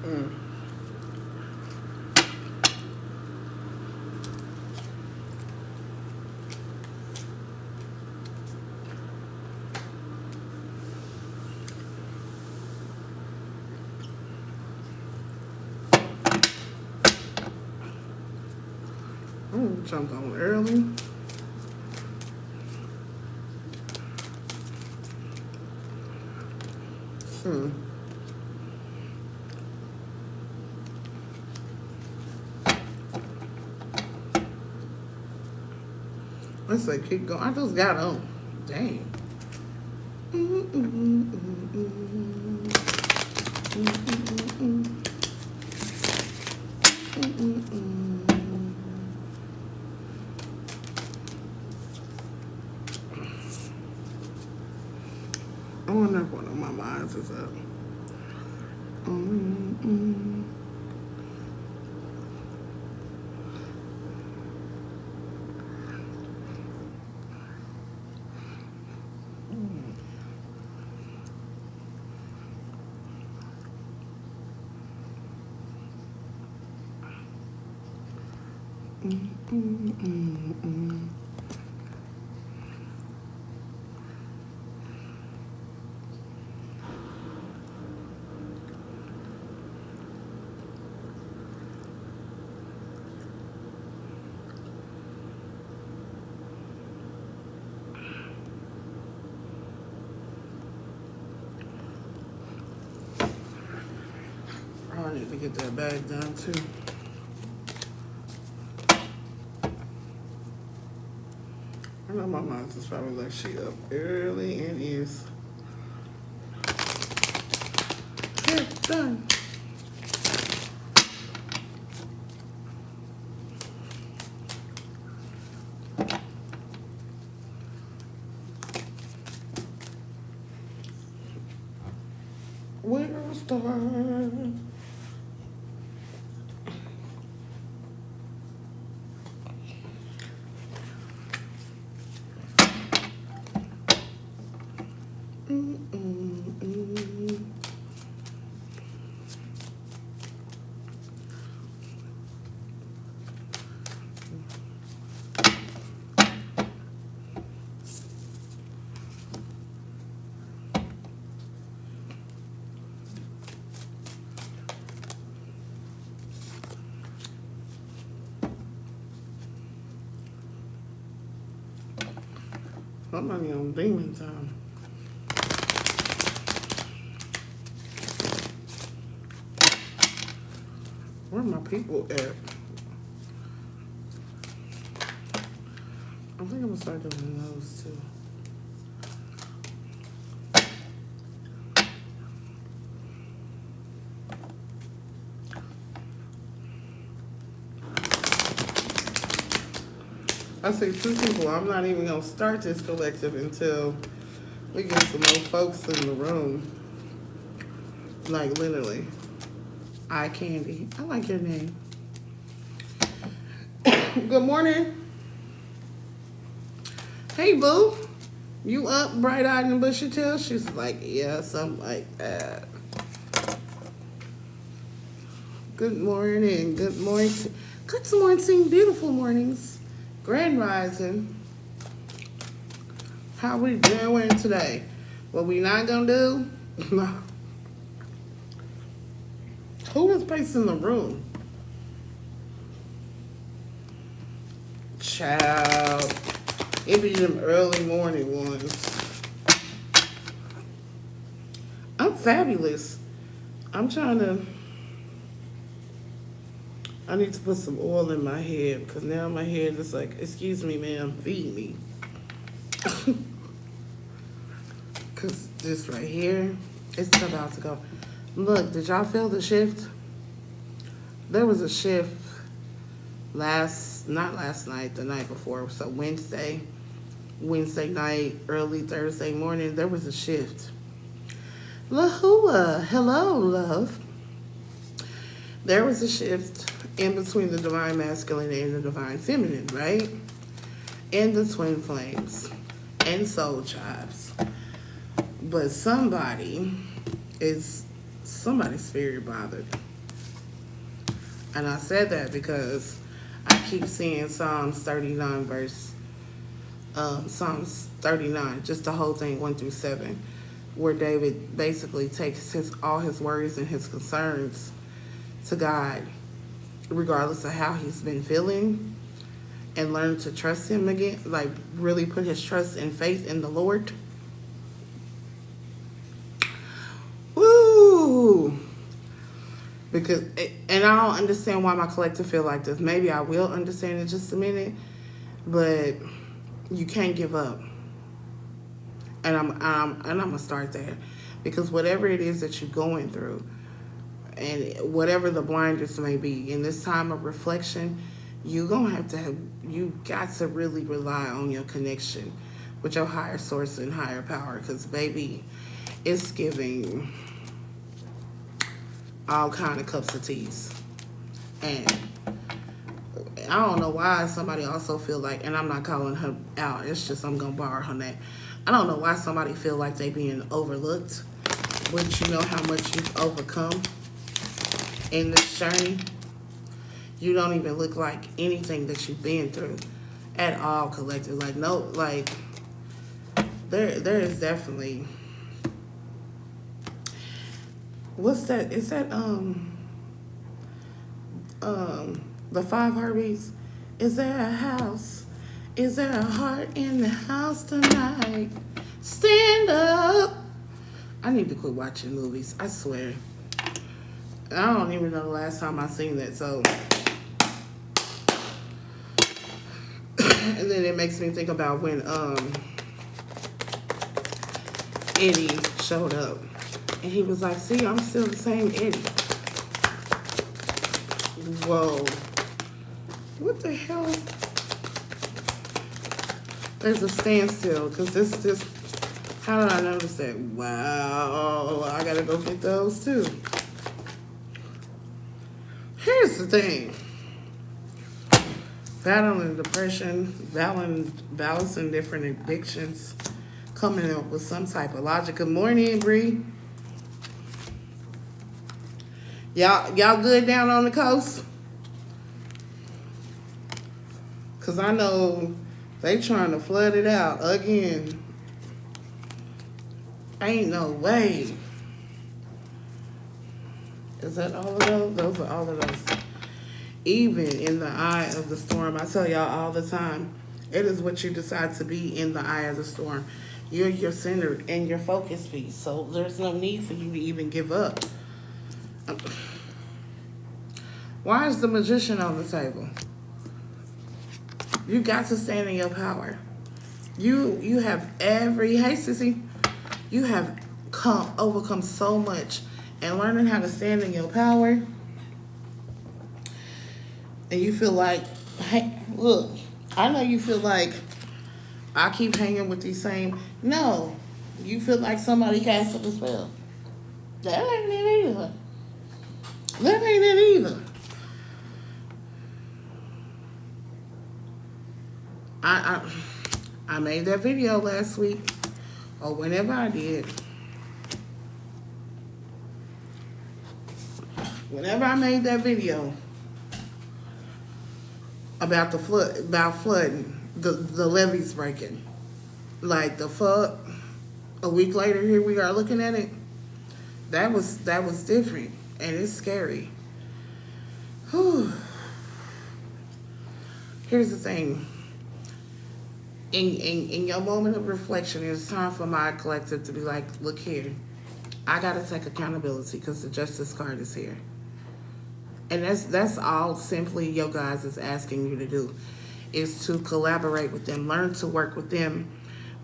Mm. Jumped on early. Hmm. I said keep going. I just got on. Dang. I wonder if one of my minds is up. I need to get that bag done too. I know my mom's is probably like she up early and is get done. Where to start? Somebody on demon time. Where my people at? I think I'm gonna start doing those too. I see two people. I'm not even gonna start this collective until we get some more folks in the room. Like literally. Eye candy. I like your name. Good morning. Hey boo. You up bright eyed and bushy tail? She's like, yeah, something like that. Good morning. Good morning. Good morning, beautiful mornings. Grand rising. How we doing today? What we not gonna do? Who is pacing the room? Child. It be them early morning ones. I'm fabulous. I'm trying to. I need to put some oil in my head because now my head is like, excuse me, ma'am, feed me. Because this right here, it's about to go. Look, did y'all feel the shift? There was a shift not last night, the night before. So Wednesday night, early Thursday morning, there was a shift. Lahua, hello, love. There was a shift in between the divine masculine and the divine feminine, right? And the twin flames and soul tribes. But somebody's spirit bothered. And I said that because I keep seeing Psalms 39 Psalms 39, just the whole thing 1 through 7, where David basically takes all his worries and his concerns to God, regardless of how he's been feeling, and learn to trust him again, like really put his trust and faith in the Lord. Woo! Because, and I don't understand why my collective feel like this. Maybe I will understand in just a minute, but you can't give up. And I'm gonna start there, because whatever it is that you're going through, and whatever the blinders may be in this time of reflection, you got to really rely on your connection with your higher source and higher power, because baby, it's giving all kind of cups of teas. And I don't know why somebody also feel like, and I'm not calling her out, it's just I'm gonna borrow her name. I don't know why somebody feel like they being overlooked, but you know how much you've overcome in this journey. You don't even look like anything that you've been through at all, collective. Like, no, like there is definitely, what's that? Is that the 5 Heartbeats? Is there a house? Is there a heart in the house tonight? Stand up. I need to quit watching movies, I swear. I don't even know the last time I seen that, so. And then it makes me think about when Eddie showed up. And he was like, see, I'm still the same Eddie. Whoa. What the hell? There's a standstill, because this, how did I notice that? Wow, I gotta go get those too. Here's the thing. Battling depression, balancing different addictions, coming up with some type of logic. Good morning, Bree. Y'all good down on the coast? Cause I know they trying to flood it out again. Ain't no way. Is that all of those? Those are all of those. Even in the eye of the storm, I tell y'all all the time, it is what you decide to be in the eye of the storm. You're your center and your focus piece. So there's no need for you to even give up. Why is the Magician on the table? You got to stand in your power. You have every, hey sissy, you have overcome so much, and learning how to stand in your power. And you feel like, hey, look, I know you feel like I keep hanging with these same. No, you feel like somebody cast a spell. That ain't it either. That ain't it either. I made that video last week, or whenever I did. Whenever I made that video about the flooding, the levees breaking, like the fuck. A week later, here we are looking at it. That was different, and it's scary. Whew. Here's the thing. In your moment of reflection, it's time for my collective to be like, look here, I gotta take accountability because the justice card is here. And that's all simply your guys is asking you to do, is to collaborate with them, learn to work with them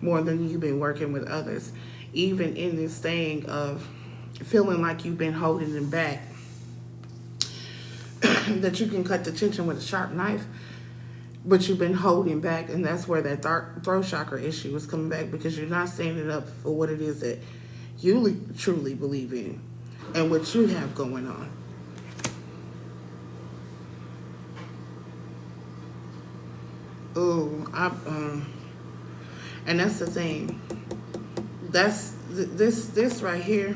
more than you've been working with others. Even in this thing of feeling like you've been holding them back, that you can cut the tension with a sharp knife, but you've been holding back, and that's where that throat chakra issue is coming back, because you're not standing up for what it is that you truly believe in and what you have going on. Oh, and that's the thing. That's this right here.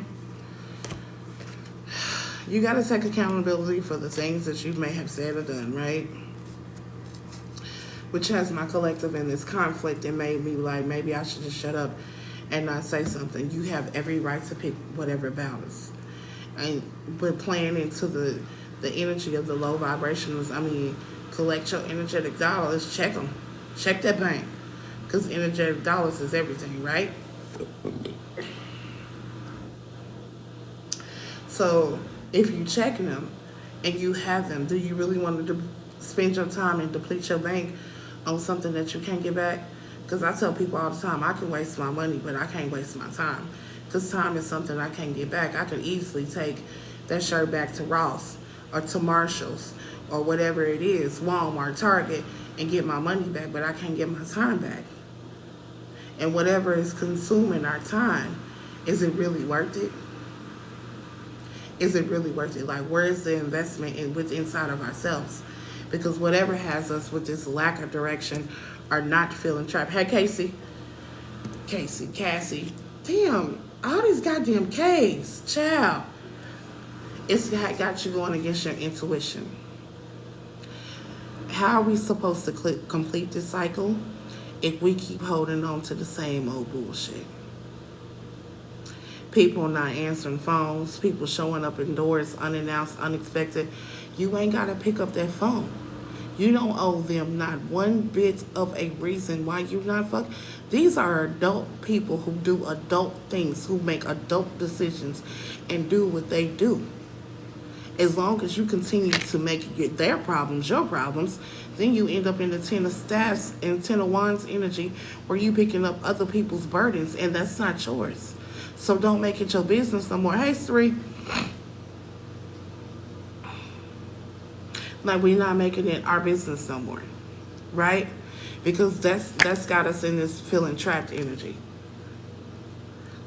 You got to take accountability for the things that you may have said or done, right? Which has my collective in this conflict and made me like, maybe I should just shut up and not say something. You have every right to pick whatever battles. But playing into the energy of the low vibrations, I mean, collect your energetic dollars, check them. Check that bank. Because energetic dollars is everything, right? So if you checking them and you have them, do you really want to spend your time and deplete your bank on something that you can't get back? Because I tell people all the time, I can waste my money, but I can't waste my time. Because time is something I can't get back. I could easily take that shirt back to Ross or to Marshall's or whatever it is, Walmart, Target, and get my money back, but I can't get my time back. And whatever is consuming our time, is it really worth it? Is it really worth it? Like, where is the investment inside of ourselves? Because whatever has us with this lack of direction or not feeling trapped. Hey, Cassie. Damn, all these goddamn K's, child. It's got you going against your intuition. How are we supposed to complete this cycle if we keep holding on to the same old bullshit? People not answering phones, people showing up indoors unannounced, unexpected. You ain't got to pick up that phone. You don't owe them not one bit of a reason why you're not fuck. These are adult people who do adult things, who make adult decisions and do what they do. As long as you continue to make their problems your problems, then you end up in the Ten of Staffs and Ten of Wands energy where you picking up other people's burdens, and that's not yours. So don't make it your business no more. Hey, Sri. Like, we're not making it our business no more, right? Because that's got us in this feeling trapped energy.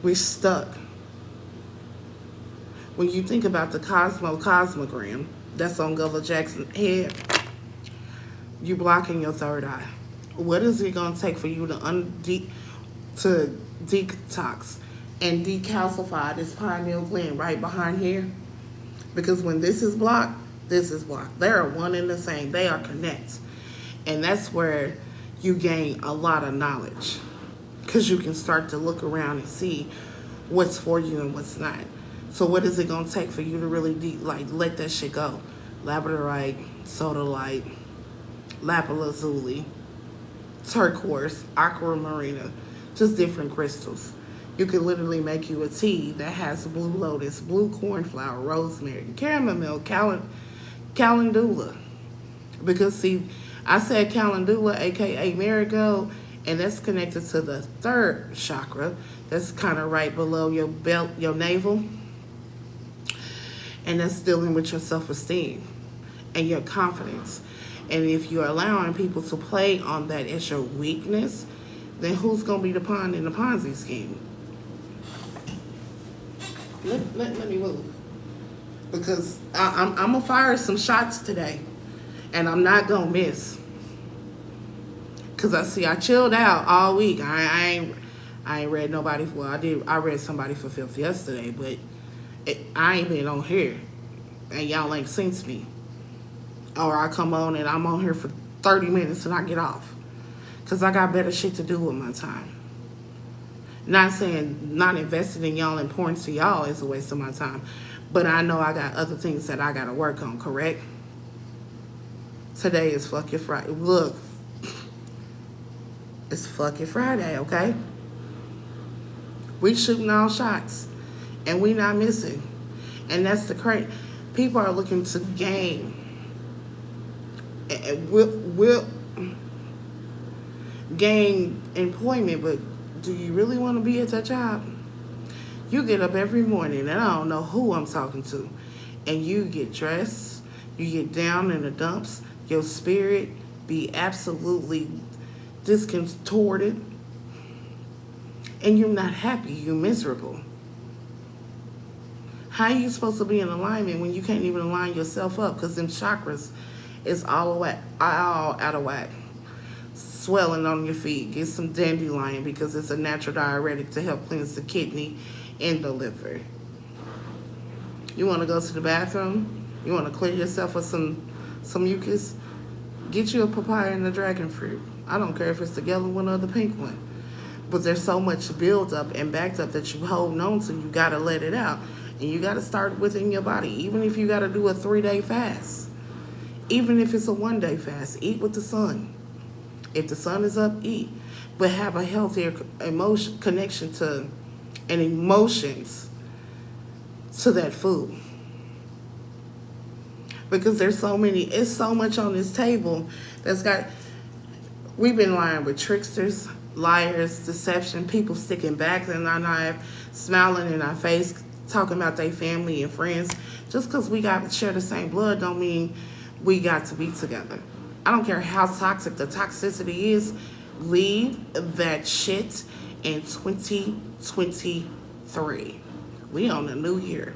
We're stuck. When you think about the cosmogram that's on Gullah Jackson's head, you blocking your third eye. What is it going to take for you to detox and decalcify this pineal gland right behind here? Because when this is blocked, this is blocked. They are one and the same. They are connected. And that's where you gain a lot of knowledge. Because you can start to look around and see what's for you and what's not. So what is it going to take for you to really let that shit go? Labradorite, sodalite, lapis-lazuli, turquoise, aquamarina, just different crystals. You could literally make you a tea that has blue lotus, blue cornflower, rosemary, chamomile, calendula. Because see, I said calendula, aka marigold, and that's connected to the third chakra. That's kind of right below your belt, your navel. And that's dealing with your self-esteem and your confidence. And if you're allowing people to play on that as your weakness, then who's going to be the pawn in the Ponzi scheme? Let me move. Because I'm going to fire some shots today. And I'm not going to miss. Because I chilled out all week. I ain't read nobody. Well, I read somebody for Filth yesterday, but I ain't been on here, and y'all ain't seen me. Or I come on and I'm on here for 30 minutes and I get off. Because I got better shit to do with my time. Not saying not investing in y'all and pouring to y'all is a waste of my time. But I know I got other things that I got to work on, correct? Today is fucking Friday. Look, it's fucking Friday, okay? We shooting all shots. And we not missing. And that's the crazy. People are looking to gain. And will gain employment, but do you really want to be at that job? You get up every morning, and I don't know who I'm talking to, and you get dressed, you get down in the dumps, your spirit be absolutely discontorted, and you're not happy, you're miserable. How are you supposed to be in alignment when you can't even align yourself up? Because them chakras is all out of whack. Swelling on your feet. Get some dandelion because it's a natural diuretic to help cleanse the kidney and the liver. You want to go to the bathroom? You want to clear yourself of some mucus? Get you a papaya and a dragon fruit. I don't care if it's the yellow one or the pink one. But there's so much build up and backed up that you hold on to. You got to let it out. And you got to start within your body. Even if you got to do a 3-day fast. Even if it's a 1-day fast. Eat with the sun. If the sun is up, eat. But have a healthier emotion connection to and emotions to that food. Because there's it's so much on this table we've been lying with tricksters, liars, deception, people sticking back in our knife, smiling in our face, talking about their family and friends. Just because we got to share the same blood don't mean we got to be together. I don't care how toxic the toxicity is. Leave that shit in 2023. We on a new year.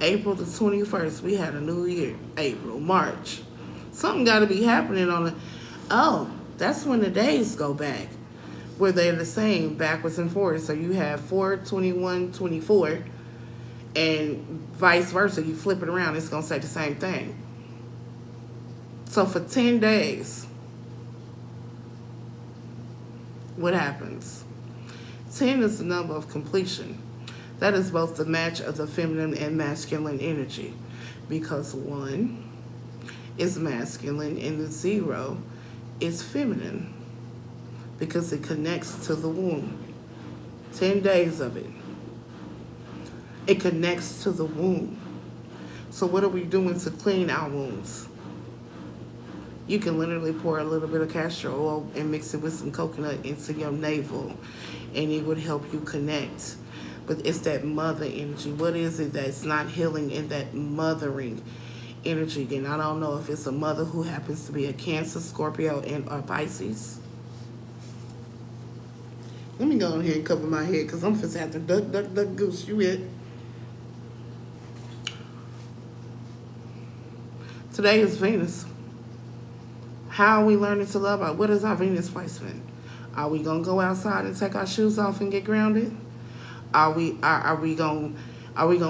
April the 21st, we had a new year. April, March. Something got to be happening that's when the days go back. Where they're the same, backwards and forwards. So you have 4, 21, 24, and vice versa. You flip it around, it's going to say the same thing. So for 10 days, what happens? 10 is the number of completion. That is both the match of the feminine and masculine energy. Because 1 is masculine and the 0 is feminine. Because it connects to the womb. 10 days of it. It connects to the womb. So what are we doing to clean our wounds? You can literally pour a little bit of castor oil and mix it with some coconut into your navel, and it would help you connect. But it's that mother energy. What is it that's not healing in that mothering energy? And I don't know if it's a mother who happens to be a Cancer, Scorpio, or Pisces. Let me go ahead and cover my head because I'm just have to duck, goose. You it. Today is Venus. How are we learning to love? What is our Venus placement? Are we gonna go outside and take our shoes off and get grounded? Are we gonna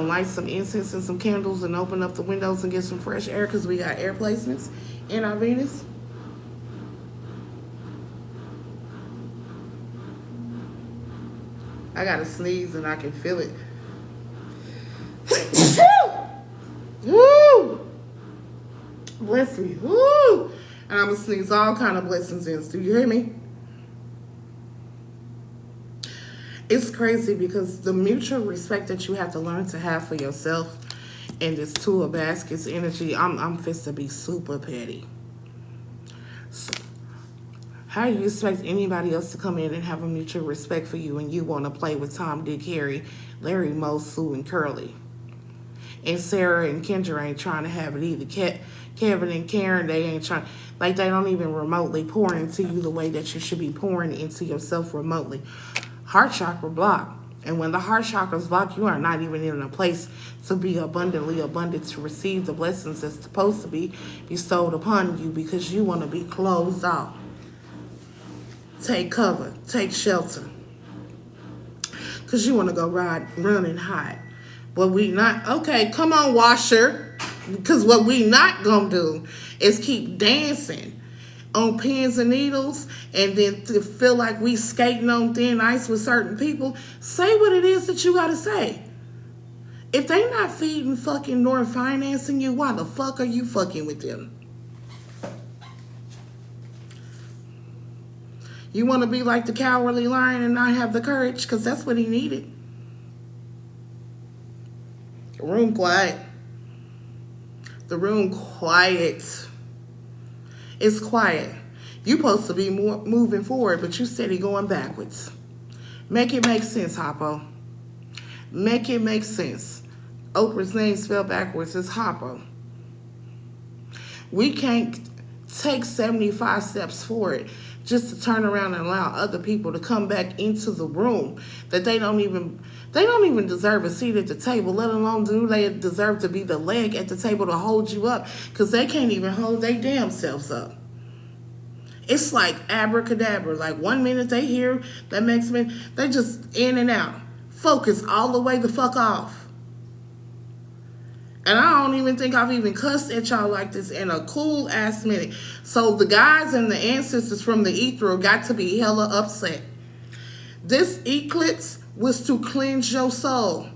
light some incense and some candles and open up the windows and get some fresh air because we got air placements in our Venus? I gotta sneeze and I can feel it. Woo! Bless me. Woo! And I'm gonna sneeze all kind of blessings in. Do you hear me? It's crazy because the mutual respect that you have to learn to have for yourself and this Two of Baskets energy, I'm fist to be super petty. So, how do you expect anybody else to come in and have a mutual respect for you and you want to play with Tom, Dick, Harry, Larry, Moe, Sue, and Curly? And Sarah and Kendra ain't trying to have it either. Kevin and Karen, they ain't trying. Like, they don't even remotely pour into you the way that you should be pouring into yourself remotely. Heart chakra blocked. And when the heart chakra is blocked, you are not even in a place to be abundantly abundant to receive the blessings that's supposed to be bestowed upon you because you want to be closed off. Take cover. Take shelter. Because you want to go run and hide. What we not, okay, come on, washer. Because what we not going to do is keep dancing on pins and needles and then to feel like we skating on thin ice with certain people. Say what it is that you got to say. If they not feeding, fucking, nor financing you, why the fuck are you fucking with them? You want to be like the Cowardly Lion and not have the courage? Because that's what he needed. The room quiet. The room quiet. It's quiet. You supposed to be moving forward, but you steady going backwards. Make it make sense, Hoppo. Make it make sense. Oprah's name spelled backwards is Hoppo. We can't take 75 steps forward just to turn around and allow other people to come back into the room that they don't even deserve a seat at the table, let alone do they deserve to be the leg at the table to hold you up, because they can't even hold their damn selves up. It's like abracadabra. Like 1 minute they here, the next minute they just in and out. Focus all the way the fuck off. And I don't even think I've even cussed at y'all like this in a cool ass minute. So the guys and the ancestors from the Ethereal got to be hella upset. This eclipse was to cleanse your soul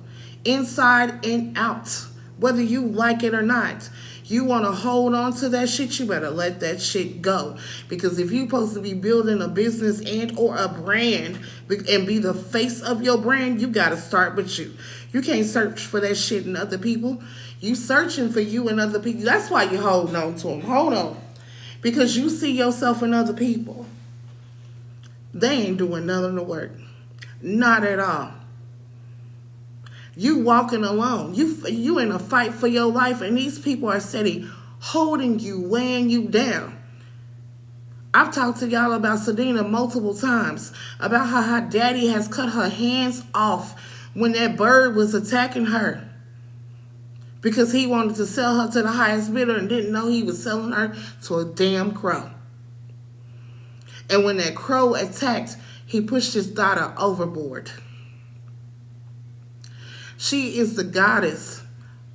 inside and out, whether you like it or not. You want to hold on to that shit, you better let that shit go. Because if you're supposed to be building a business and or a brand and be the face of your brand, you got to start with you. You can't search for that shit in other people. You searching for you and other people. That's why you holding on to them. Hold on. Because you see yourself in other people. They ain't doing none of the work. Not at all. You walking alone. You in a fight for your life, and these people are steady holding you, weighing you down. I've talked to y'all about Sadina multiple times, about how her daddy has cut her hands off when that bird was attacking her because he wanted to sell her to the highest bidder and didn't know he was selling her to a damn crow. And when that crow attacked, he pushed his daughter overboard. She is the goddess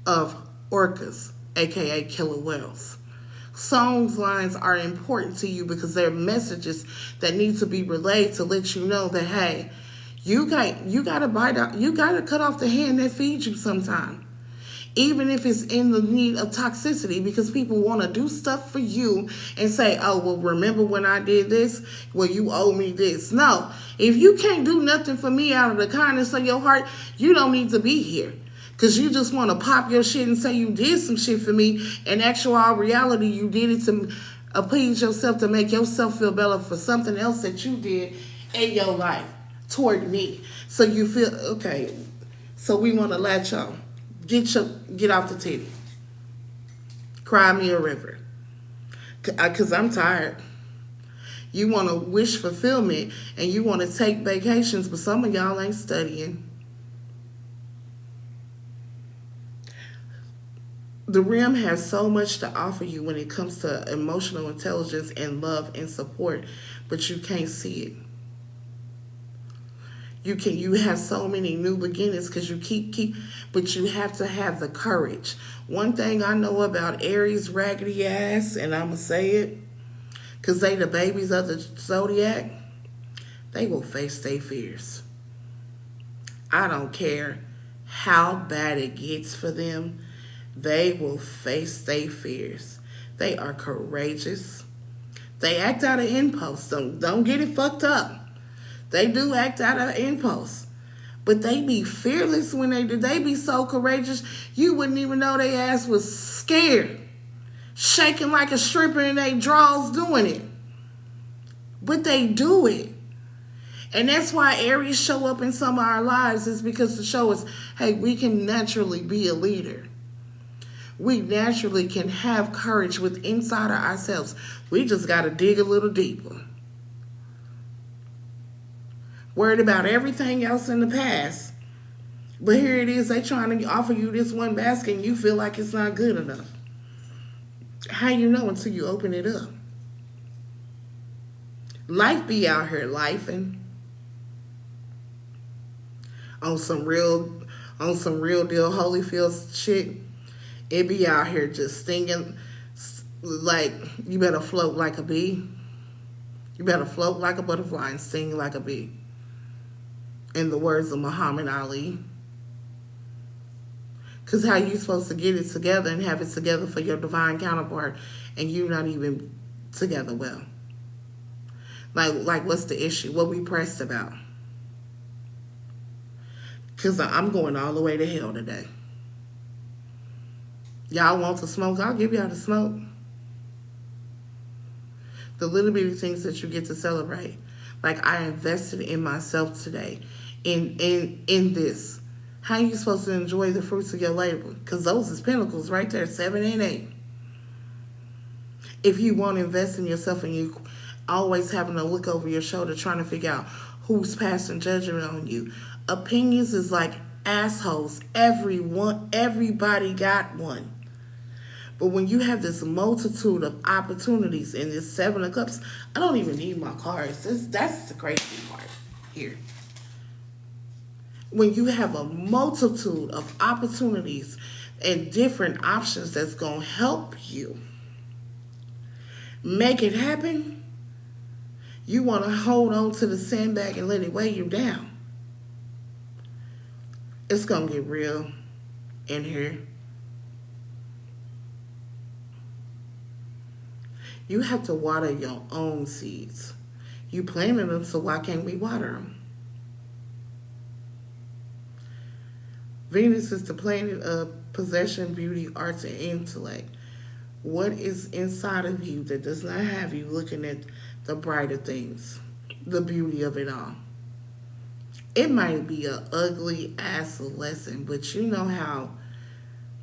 of orcas, aka killer whales. Songs lines are important to you because they're messages that need to be relayed to let you know that, hey, you gotta bite out, you gotta cut off the hand that feeds you sometime. Even if it's in the need of toxicity, because people want to do stuff for you and say, oh, well, remember when I did this? Well, you owe me this. No, if you can't do nothing for me out of the kindness of your heart, you don't need to be here. Because you just want to pop your shit and say you did some shit for me. In actual reality, you did it to appease yourself, to make yourself feel better for something else that you did in your life toward me. So you feel, okay, so we want to latch on. Get off the titty. Cry me a river. Because I'm tired. You want to wish fulfillment and you want to take vacations, but some of y'all ain't studying. The Rim has so much to offer you when it comes to emotional intelligence and love and support, but you can't see it. You have so many new beginnings because you keep, but you have to have the courage. One thing I know about Aries raggedy ass, and I'm going to say it, because they the babies of the zodiac, they will face their fears. I don't care how bad it gets for them. They will face their fears. They are courageous. They act out of impulse. Don't get it fucked up. They do act out of impulse. But they be fearless when they do. They be so courageous, you wouldn't even know their ass was scared. Shaking like a stripper in their drawers doing it. But they do it. And that's why Aries show up in some of our lives, is because to show us, hey, we can naturally be a leader. We naturally can have courage with inside of ourselves. We just got to dig a little deeper. Worried about everything else in the past. But here it is, they trying to offer you this one basket and you feel like it's not good enough. How you know until you open it up? Life be out here lifing. On some real deal Holyfield shit. It be out here just stinging like you better float like a bee. You better float like a butterfly and sting like a bee. In the words of Muhammad Ali. Because how you supposed to get it together and have it together for your divine counterpart and you not even together well? Like what's the issue? What we pressed about? Because I'm going all the way to hell today. Y'all want to smoke? I'll give y'all the smoke. The little bitty things that you get to celebrate. Like I invested in myself today. In this. How are you supposed to enjoy the fruits of your labor? Because those is pinnacles right there, 7 and 8. If you want to invest in yourself and you always having to look over your shoulder trying to figure out who's passing judgment on you. Opinions is like assholes. Everybody got one. But when you have this multitude of opportunities in this 7 of Cups, I don't even need my cards. That's the crazy part here. when you have a multitude of opportunities and different options that's going to help you make it happen, you want to hold on to the sandbag and let it weigh you down. It's going to get real in here. You have to water your own seeds. You planted them, so why can't we water them? Venus is the planet of possession, beauty, arts, and intellect. What is inside of you that does not have you looking at the brighter things, the beauty of it all? It might be an ugly ass lesson, but you know how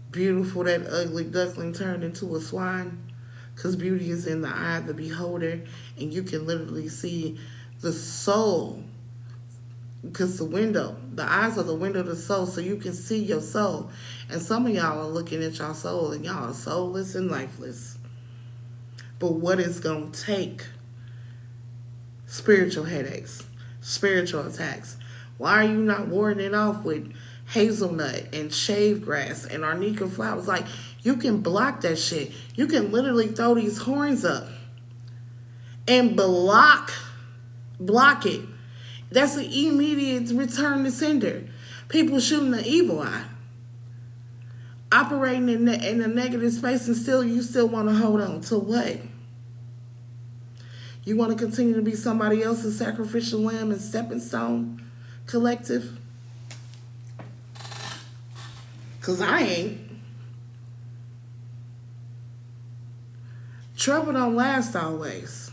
beautiful that ugly duckling turned into a swine? Because beauty is in the eye of the beholder, and you can literally see the soul. Because the eyes are the window to the soul, so you can see your soul. And some of y'all are looking at your soul, and y'all are soulless and lifeless. But what is going to take? Spiritual headaches, spiritual attacks. Why are you not warding it off with hazelnut and shave grass and arnica flowers? Like, you can block that shit. You can literally throw these horns up and block it. That's an immediate return to sender. People shooting the evil eye. Operating in a negative space, and you still want to hold on to what? You want to continue to be somebody else's sacrificial lamb and stepping stone collective? Because I ain't. Trouble don't last always.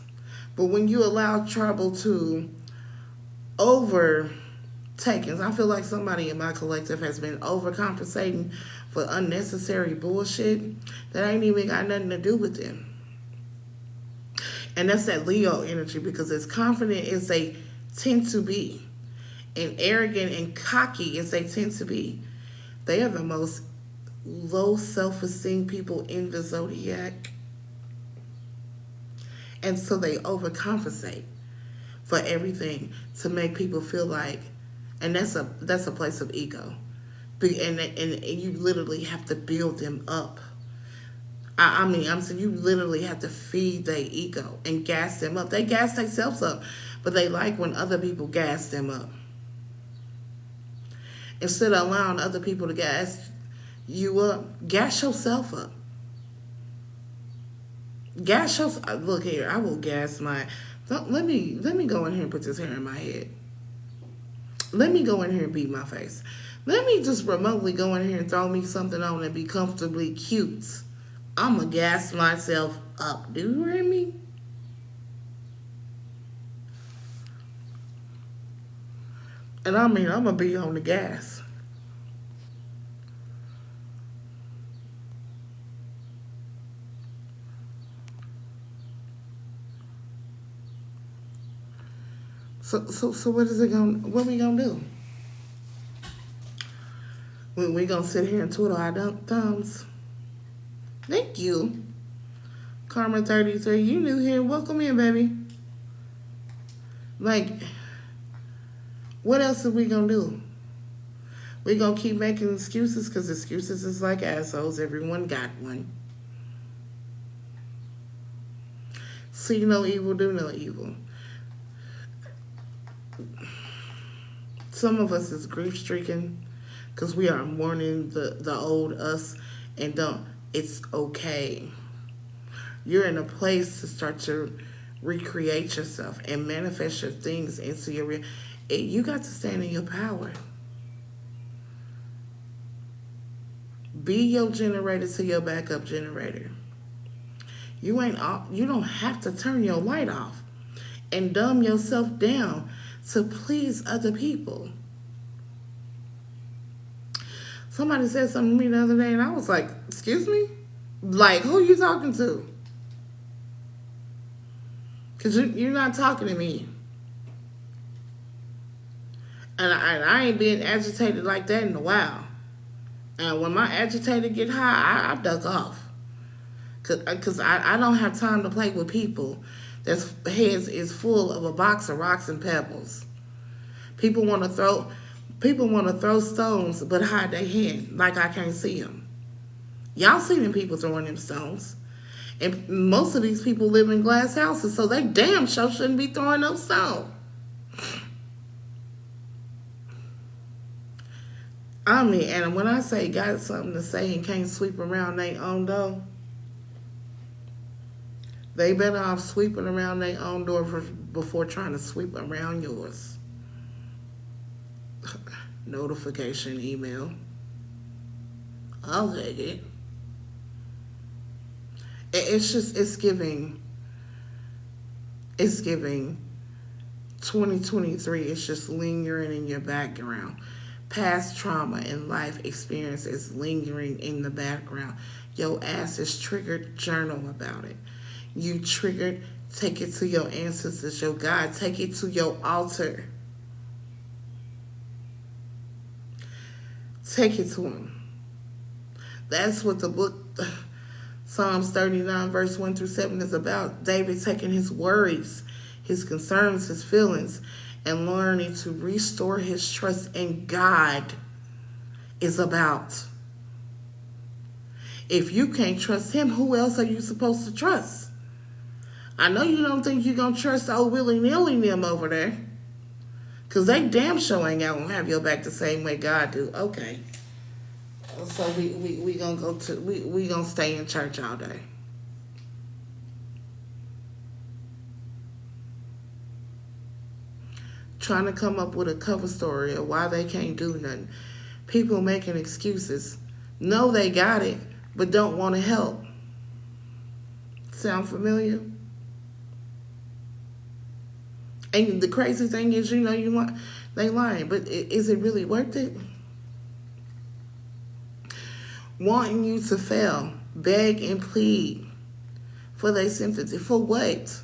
But when you allow trouble to overtake, I feel like somebody in my collective has been overcompensating for unnecessary bullshit that ain't even got nothing to do with them. And that's that Leo energy, because as confident as they tend to be, and arrogant and cocky as they tend to be, they are the most low self-esteem people in the zodiac. And so they overcompensate for everything to make people feel like, and that's a place of ego. And you literally have to build them up. I'm saying you literally have to feed their ego and gas them up. They gas themselves up, but they like when other people gas them up. Instead of allowing other people to gas you up, gas yourself up. Gas yourself. Look here, I will gas my. Let me go in here and put this hair in my head. Let me go in here and beat my face. Let me just remotely go in here and throw me something on and be comfortably cute. I'm going to gas myself up. Do you hear me? And I mean, I'm going to be on the gas. So what we gonna do? We gonna sit here and twiddle our thumbs? Thank you. Karma 33, you new here. Welcome in, baby. Like, what else are we gonna do? We gonna keep making excuses, because excuses is like assholes. Everyone got one. See no evil, do no evil. Some of us is grief-stricken because we are mourning the old us, and it's okay. You're in a place to start to recreate yourself and manifest your things into your real. You got to stand in your power. Be your generator to your backup generator. You don't have to turn your light off and dumb yourself down to please other people. Somebody said something to me the other day, and I was like, excuse me? Like, who are you talking to? Because you're not talking to me. And I ain't been agitated like that in a while. And when my agitator get high, I duck off. Because I don't have time to play with people that's heads is full of a box of rocks and pebbles. People want to throw. People want to throw stones but hide their hand like I can't see them. Y'all see them people throwing them stones. And most of these people live in glass houses, so they damn sure shouldn't be throwing those stones. I mean, and when I say got something to say and can't sweep around their own door, they better off sweeping around their own door before trying to sweep around yours. Notification email. I'll take it. It's giving 2023. It's just lingering in your background. Past trauma and life experiences lingering in the background. Your ass is triggered, journal about it. You triggered, take it to your ancestors, your God. Take it to your altar. Take it to him. That's what the book Psalms 39 verse 1 through 7 is about. David taking his worries, his concerns, his feelings, and learning to restore his trust in God is about. If you can't trust him, who else are you supposed to trust? I know you don't think you're going to trust old willy-nilly them over there. Because they damn sure ain't going to have your back the same way God do. Okay. So we going to go to, we going to stay in church all day. Trying to come up with a cover story of why they can't do nothing. People making excuses. Know they got it, but don't want to help. Sound familiar? And the crazy thing is, they lying, but is it really worth it? Wanting you to fail, beg and plead for their sympathy. For what?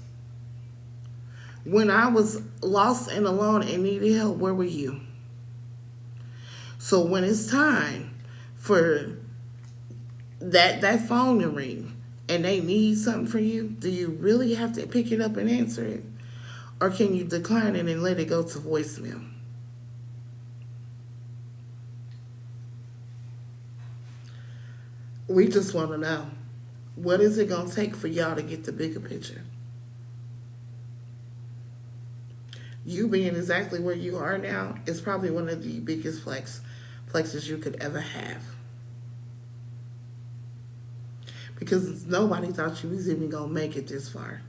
When I was lost and alone and needed help, where were you? So when it's time for that phone to ring and they need something from you, do you really have to pick it up and answer it? Or can you decline it and let it go to voicemail? We just want to know, what is it going to take for y'all to get the bigger picture? You being exactly where you are now is probably one of the biggest flexes you could ever have. Because nobody thought you was even going to make it this far.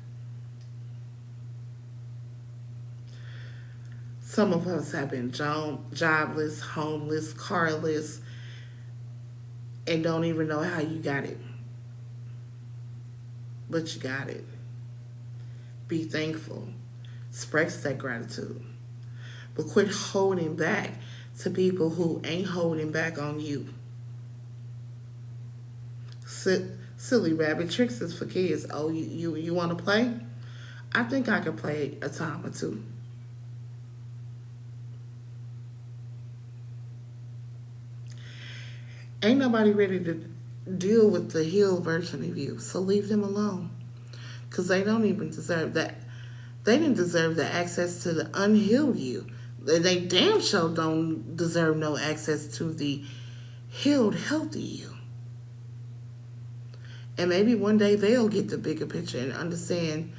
Some of us have been jobless, homeless, carless, and don't even know how you got it. But you got it. Be thankful. Express that gratitude. But quit holding back to people who ain't holding back on you. Silly rabbit tricks is for kids. Oh, you want to play? I think I can play a time or two. Ain't nobody ready to deal with the healed version of you, so leave them alone. Because they don't even deserve that. They didn't deserve the access to the unhealed you. They damn sure don't deserve no access to the healed, healthy you. And maybe one day they'll get the bigger picture and understand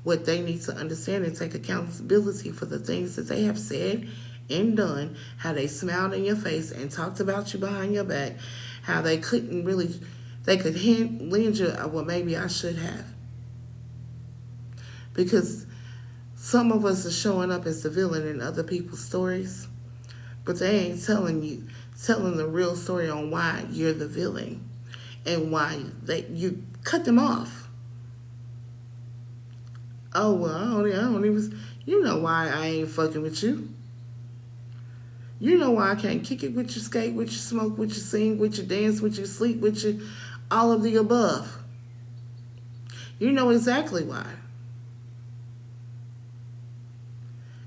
what they need to understand and take accountability for the things that they have said and done, how they smiled in your face and talked about you behind your back, how they could lend you, well, maybe I should have. Because some of us are showing up as the villain in other people's stories, but they ain't telling the real story on why you're the villain and why you cut them off. Oh, well, I don't even, you know why I ain't fucking with you. You know why I can't kick it with you, skate with you, smoke with you, sing with you, dance with you, sleep with you, all of the above. You know exactly why.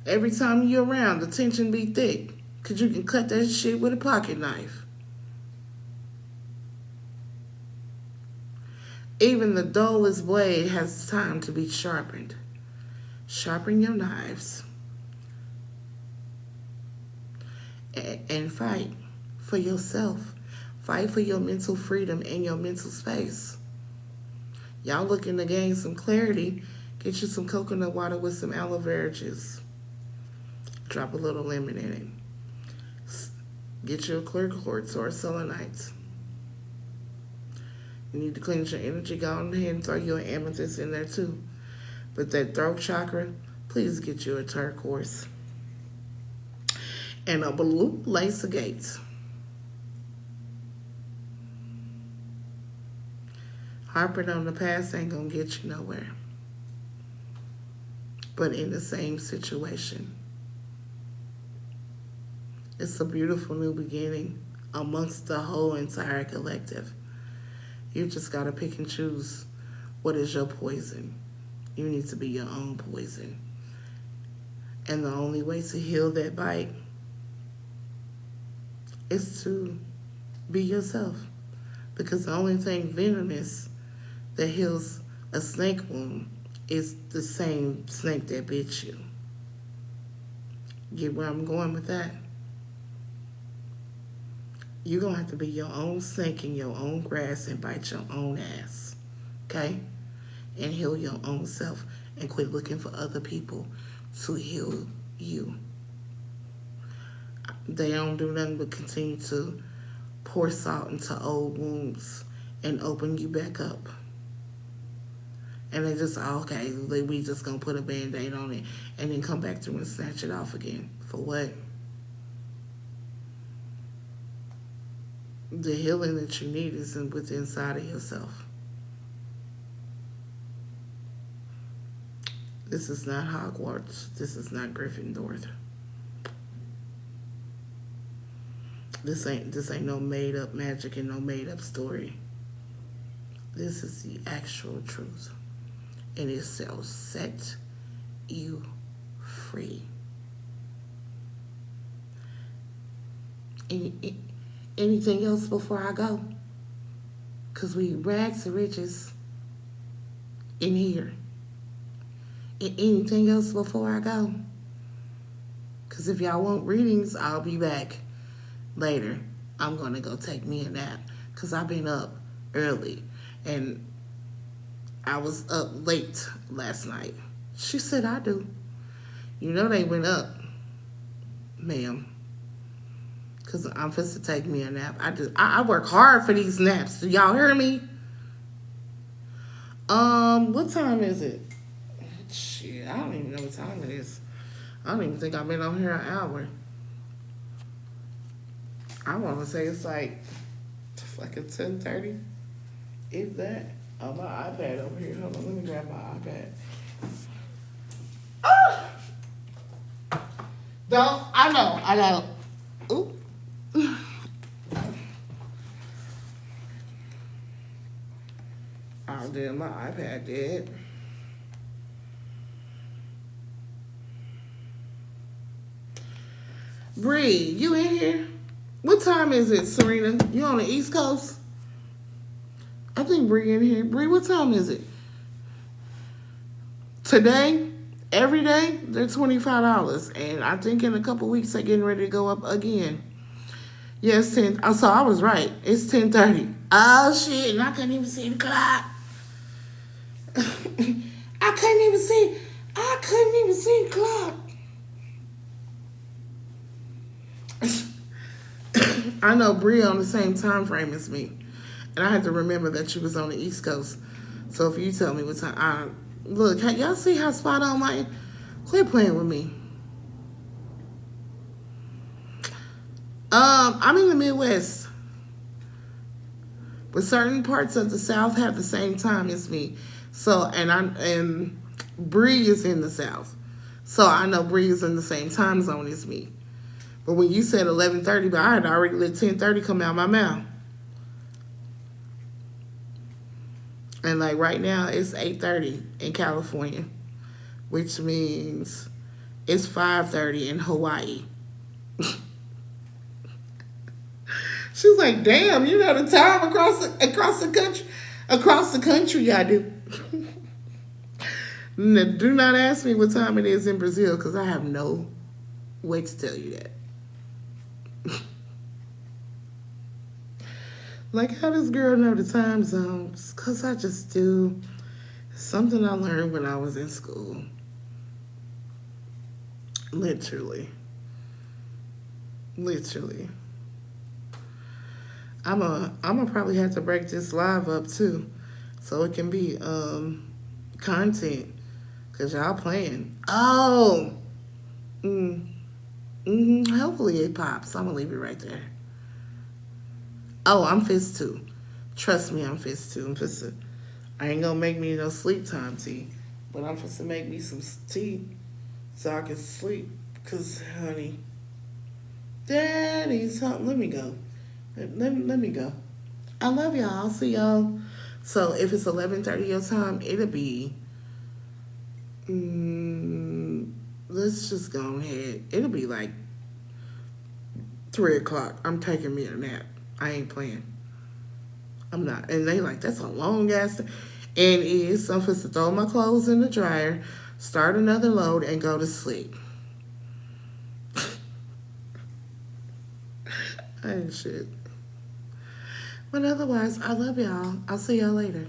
Every time you're around, the tension be thick, because you can cut that shit with a pocket knife. Even the dullest blade has time to be sharpened. Sharpen your knives. and fight for yourself. Fight for your mental freedom and your mental space. Y'all looking to gain some clarity, get you some coconut water with some aloe vera juice. Drop a little lemon in it. Get you a clear quartz or a selenite. You need to cleanse your energy. Go on ahead and throw you an amethyst in there too. But that throat chakra, please get you a turquoise. And a blue lace agate. Harping on the past ain't gonna get you nowhere. But in the same situation. It's a beautiful new beginning amongst the whole entire collective. You just gotta pick and choose what is your poison. You need to be your own poison. And the only way to heal that bite is to be yourself. Because the only thing venomous that heals a snake wound is the same snake that bit you. Get where I'm going with that? You're going to have to be your own snake in your own grass and bite your own ass. Okay? And heal your own self and quit looking for other people to heal you. They don't do nothing but continue to pour salt into old wounds and open you back up. And they just, okay, we just gonna put a band-aid on it and then come back through and snatch it off again. For what? The healing that you need is within inside of yourself. This is not Hogwarts. This is not Gryffindor. This ain't no made up magic and no made up story. This is the actual truth. And it shall set you free. Anything else before I go? Because we rags to riches in here. Anything else before I go? Because if y'all want readings, I'll be back later. I'm going to go take me a nap because I've been up early and I was up late last night. She said, I do. You know they went up, ma'am. Because I'm supposed to take me a nap. I work hard for these naps. Do y'all hear me? What time is it? Shit, I don't even know what time it is. I don't even think I've been on here an hour. I want to say it's like 10:30. Is that? Oh, my iPad over here. Hold on, let me grab my iPad. Ah! Don't, I know, I got to, oop. Oh, damn, my iPad dead. Bree, you in here? What time is it, Serena? You on the East Coast? I think Bree in here. Bree, what time is it? Today, every day, they're $25. And I think in a couple weeks, they're getting ready to go up again. Yes, 10. Oh, so I was right. It's 10:30. Oh, shit. And I couldn't even see the clock. I couldn't even see the clock. I know Bree on the same time frame as me. And I had to remember that she was on the East Coast. So if you tell me what time, look, y'all see how spot on my, quit playing with me. I'm in the Midwest. But certain parts of the South have the same time as me. So, and Bree is in the South. So I know Bree is in the same time zone as me. But when you said 11:30, but I had already let 10:30 come out my mouth. And like right now, it's 8:30 in California, which means it's 5:30 in Hawaii. She's like, damn, you know the time across the country, I do. Do not ask me what time it is in Brazil, because I have no way to tell you that. Like, how this girl know the time zones? Because I just do. Something I learned when I was in school. Literally. Literally. I'm a probably have to break this live up too. So it can be content. Cause y'all playing. Oh. Mm, hopefully it pops. I'm gonna leave it right there. Oh, I'm fist too. Trust me, I'm fist too. I'm fist to, I ain't gonna make me no sleep time tea. But I'm supposed to make me some tea so I can sleep. Cause honey, daddy's home. Let me go. Let me go. I love y'all. I'll see y'all. So if it's 11:30 your time, it'll be. Mm, let's just go ahead. It'll be like 3 o'clock. I'm taking me a nap. I ain't playing. I'm not. And they like, that's a long ass. And it is. I'm supposed to throw my clothes in the dryer, start another load, and go to sleep. I ain't shit. But otherwise, I love y'all. I'll see y'all later.